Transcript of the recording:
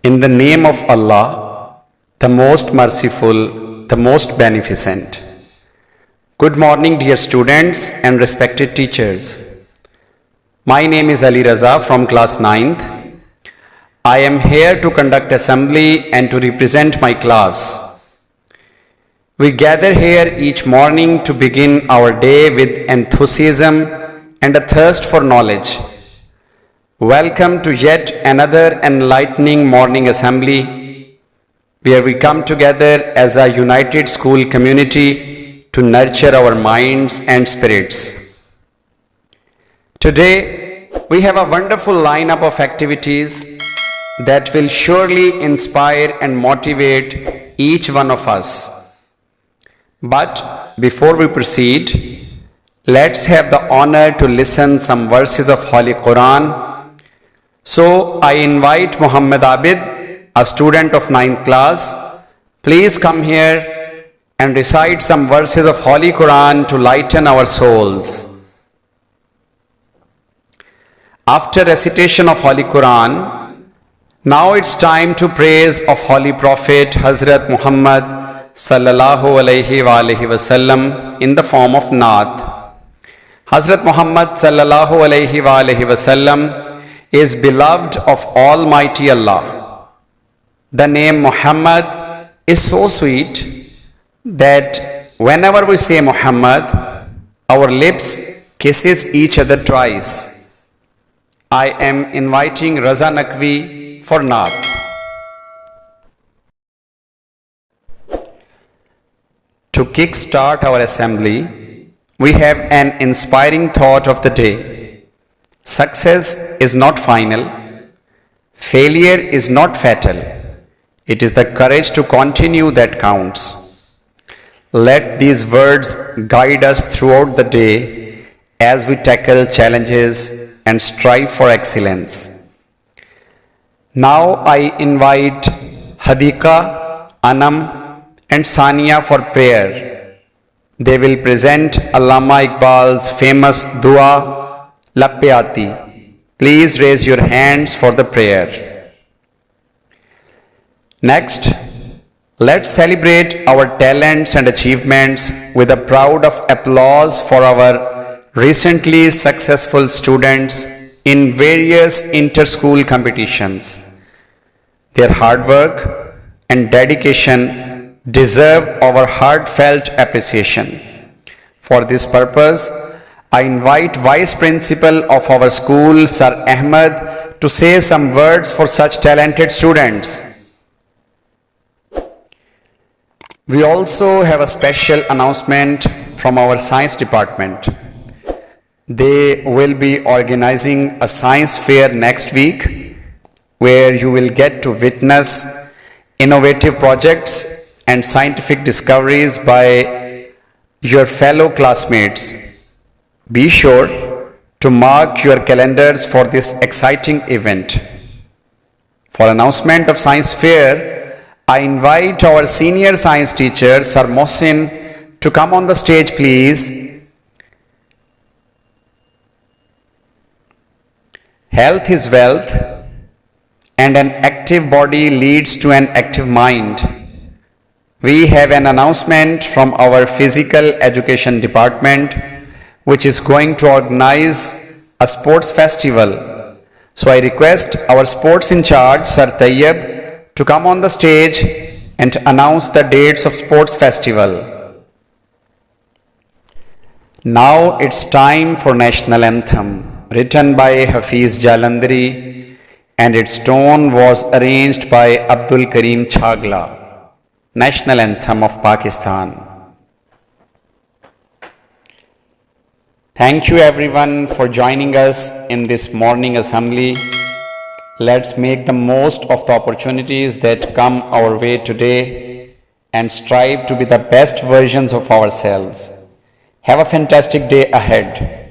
In the name of Allah, the most merciful, the most beneficent. Good morning, dear students and respected teachers. My name is Ali Raza from class 9th. I am here to conduct assembly and to represent my class. We gather here each morning to begin our day with enthusiasm and a thirst for knowledge. Welcome to yet another enlightening morning assembly, where we come together as a united school community to nurture our minds and spirits. Today, we have a wonderful lineup of activities that will surely inspire and motivate each one of us. But before we proceed, let's have the honor to listen some verses of Holy Quran. So I invite Muhammad Abid, a student of 9th class, please come here and recite some verses of Holy Quran to lighten our souls. After recitation of Holy Quran, now it's time to praise of Holy Prophet Hazrat Muhammad sallallahu alaihi wasallam in the form of Naat. Hazrat Muhammad sallallahu alaihi wasallam is beloved of Almighty Allah. The name Muhammad is so sweet that whenever we say Muhammad, our lips kisses each other twice. I am inviting Raza Naqvi for Naat. To kick-start our assembly, we have an inspiring thought of the day. Success is not final. Failure is not fatal. It is the courage to continue that counts. Let these words guide us throughout the day as we tackle challenges and strive for excellence. Now I invite Hadika, Anam and Sania for prayer. They will present Allama Iqbal's famous dua, Lappyati. Please raise your hands for the prayer. Next, let's celebrate our talents and achievements with a proud of applause for our recently successful students in various inter-school competitions. Their hard work and dedication deserve our heartfelt appreciation. For this purpose, I invite Vice Principal of our school, Sir Ahmed, to say some words for such talented students. We also have a special announcement from our science department. They will be organizing a science fair next week, where you will get to witness innovative projects and scientific discoveries by your fellow classmates. Be sure to mark your calendars for this exciting event. For announcement of science fair, I invite our senior science teacher, Sir Mohsin, to come on the stage, please. Health is wealth, and an active body leads to an active mind. We have an announcement from our physical education department, which is going to organize a sports festival. So I request our sports in charge, Sir Tayyab, to come on the stage and announce the dates of sports festival. Now it's time for National Anthem, written by Hafiz Jalandhari, and its tone was arranged by Abdul Karim Chagla. National Anthem of Pakistan. Thank you everyone for joining us in this morning assembly. Let's make the most of the opportunities that come our way today and strive to be the best versions of ourselves. Have a fantastic day ahead.